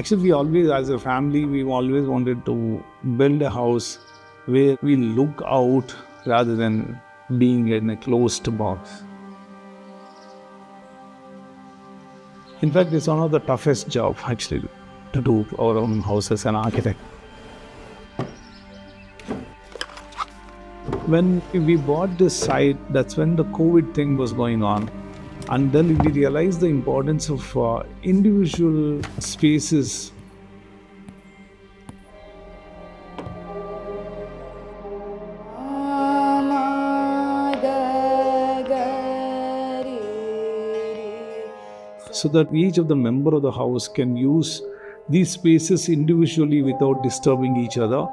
Actually, we always, as a family, we've always wanted to build a house where we look out rather than being in a closed box. In fact, it's one of the toughest jobs actually to do our own house as an architect. When we bought this site, that's when the COVID thing was going on. And then we realized the importance of individual spaces. So that each of the member of the house can use these spaces individually without disturbing each other.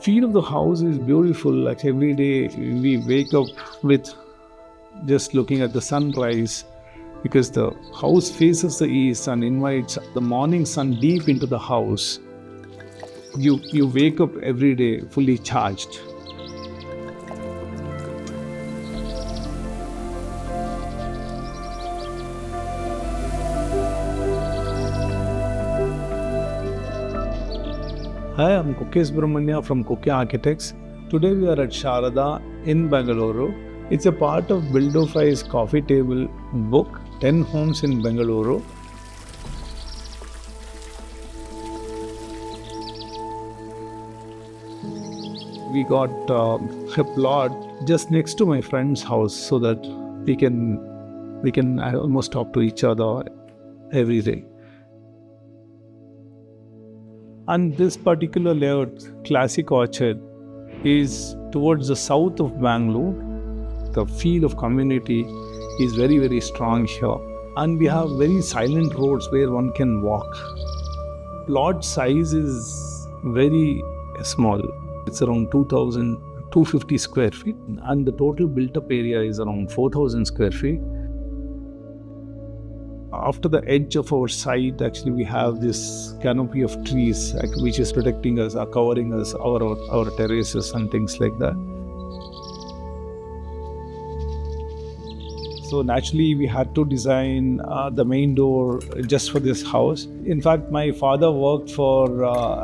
Feel of the house is beautiful. Like every day we wake up with just looking at the sunrise, because the house faces the east and invites the morning sun deep into the house. You wake up every day fully charged. Hi, I'm Kukke from Kukke Architects. Today we are at Sharada in Bengaluru. It's a part of Buildify's coffee table book, 10 Homes in Bengaluru. We got a plot just next to my friend's house so that we can almost talk to each other every day. And this particular layout, Classic Orchard, is towards the south of Bangalore. The feel of community is very, very strong here. And we have very silent roads where one can walk. Plot size is very small. It's around 2,250 square feet. And the total built-up area is around 4,000 square feet. After the edge of our site, actually, we have this canopy of trees which is protecting us, covering us, our terraces and things like that. So naturally, we had to design the main door just for this house. In fact, my father worked for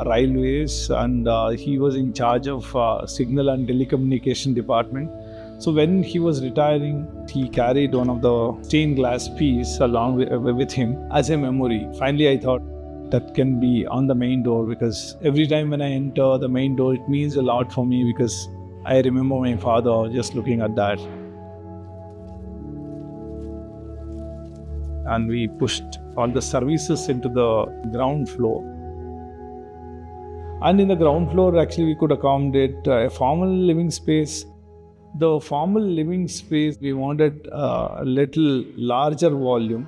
railways, and he was in charge of signal and telecommunication department. So when he was retiring, he carried one of the stained glass piece along with him as a memory. Finally, I thought that can be on the main door, because every time when I enter the main door, it means a lot for me, because I remember my father just looking at that. And we pushed all the services into the ground floor. And in the ground floor, actually, we could accommodate a formal living space. The formal living space, we wanted a little larger volume.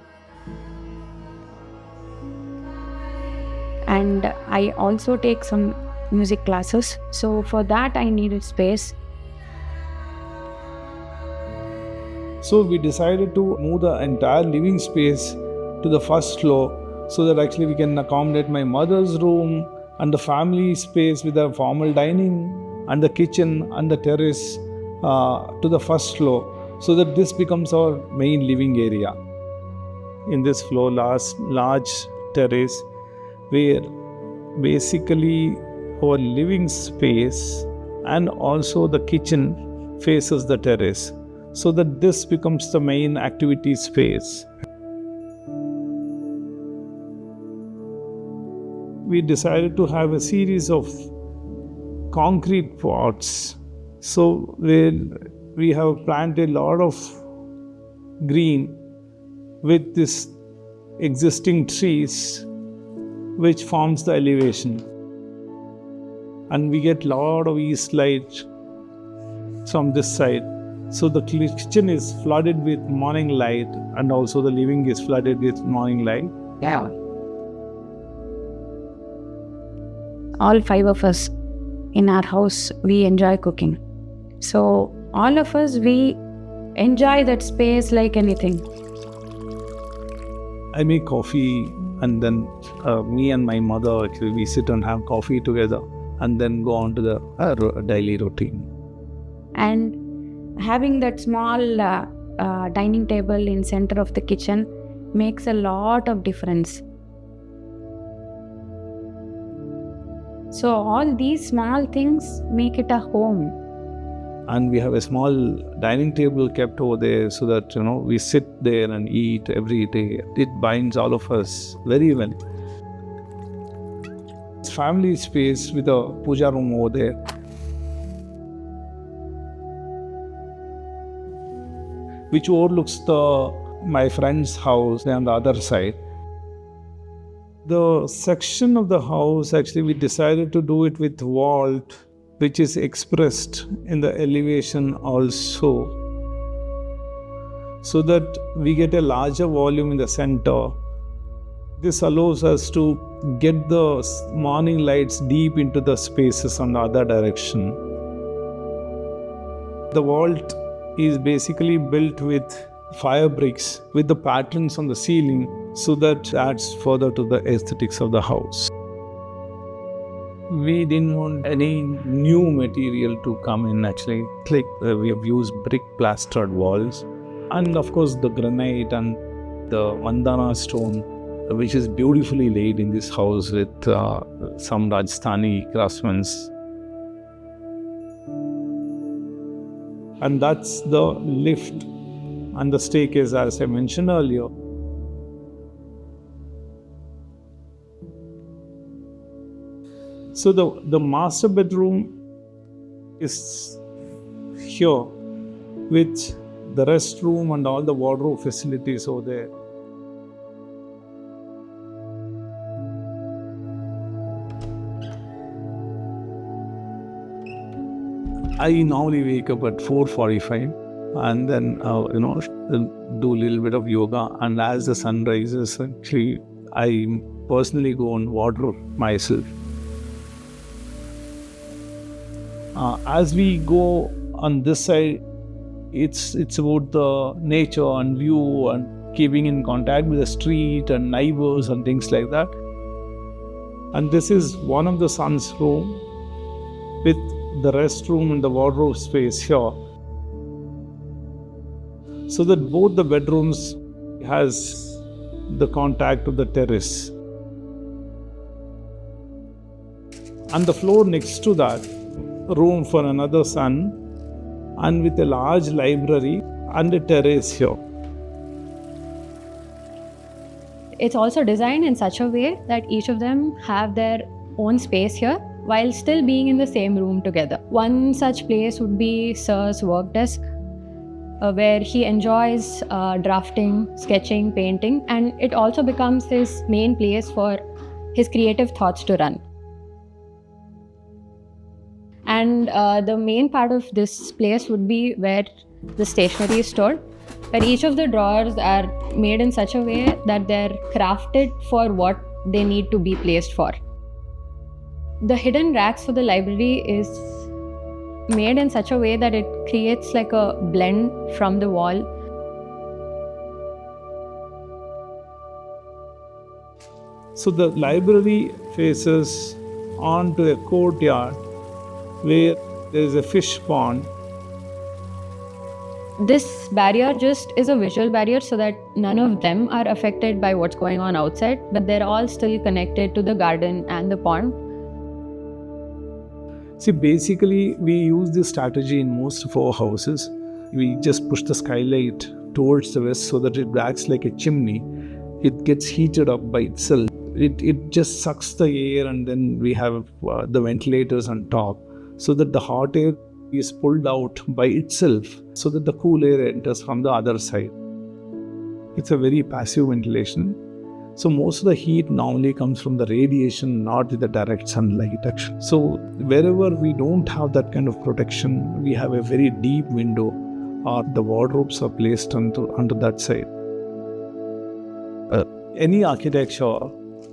And I also take some music classes. So for that, I needed space. So we decided to move the entire living space to the first floor so that actually we can accommodate my mother's room and the family space with the formal dining and the kitchen and the terrace to the first floor, so that this becomes our main living area. In this floor, large terrace where basically our living space and also the kitchen faces the terrace, so that this becomes the main activity space. We decided to have a series of concrete pots. So we have planted a lot of green with this existing trees, which forms the elevation. And we get a lot of east light from this side. So the kitchen is flooded with morning light, and also the living is flooded with morning light. Yeah. All 5 of us in our house, we enjoy cooking. So all of us, we enjoy that space like anything. I make coffee, and then me and my mother, actually, we sit and have coffee together and then go on to the daily routine. And having that small dining table in center of the kitchen makes a lot of difference. So all these small things make it a home. And we have a small dining table kept over there so that, we sit there and eat every day. It binds all of us very well. It's family space with a puja room over there. Which overlooks my friend's house on the other side. The section of the house, actually, we decided to do it with vault, which is expressed in the elevation also, so that we get a larger volume in the center. This allows us to get the morning lights deep into the spaces on the other direction. The vault is basically built with fire bricks with the patterns on the ceiling, so that adds further to the aesthetics of the house. We didn't want any new material to come in, actually. It's like we have used brick plastered walls, and of course the granite and the mandana stone, which is beautifully laid in this house with some Rajasthani craftsmen. And that's the lift and the staircase, as I mentioned earlier. So the master bedroom is here with the restroom and all the wardrobe facilities over there. I normally wake up at 4:45 and then do a little bit of yoga, and as the sun rises, actually I personally go on wardrobe myself. As we go on this side, it's about the nature and view and keeping in contact with the street and neighbors and things like that. And this is one of the son's room with the restroom and the wardrobe space here, so that both the bedrooms has the contact of the terrace. And the floor next to that, room for another son, and with a large library and a terrace here. It's also designed in such a way that each of them have their own space here while still being in the same room together. One such place would be Sir's work desk, where he enjoys drafting, sketching, painting, and it also becomes his main place for his creative thoughts to run. And the main part of this place would be where the stationery is stored, where each of the drawers are made in such a way that they're crafted for what they need to be placed for. The hidden racks for the library is made in such a way that it creates like a blend from the wall. So the library faces onto a courtyard where there is a fish pond. This barrier just is a visual barrier so that none of them are affected by what's going on outside, but they're all still connected to the garden and the pond. See, basically, we use this strategy in most of our houses. We just push the skylight towards the west so that it acts like a chimney. It gets heated up by itself. It just sucks the air, and then we have the ventilators on top, so that the hot air is pulled out by itself, so that the cool air enters from the other side. It's a very passive ventilation. So most of the heat normally comes from the radiation, not with the direct sunlight actually. So wherever we don't have that kind of protection, we have a very deep window, or the wardrobes are placed under that side. Any architecture,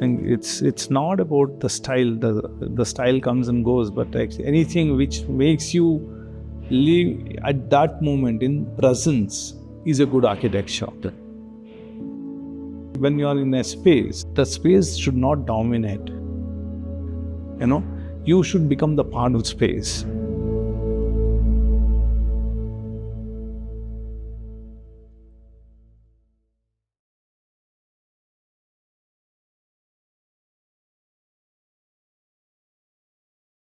and it's not about the style. The style comes and goes, but actually anything which makes you live at that moment in presence is a good architecture. When you are in a space, the space should not dominate. You should become the part of space.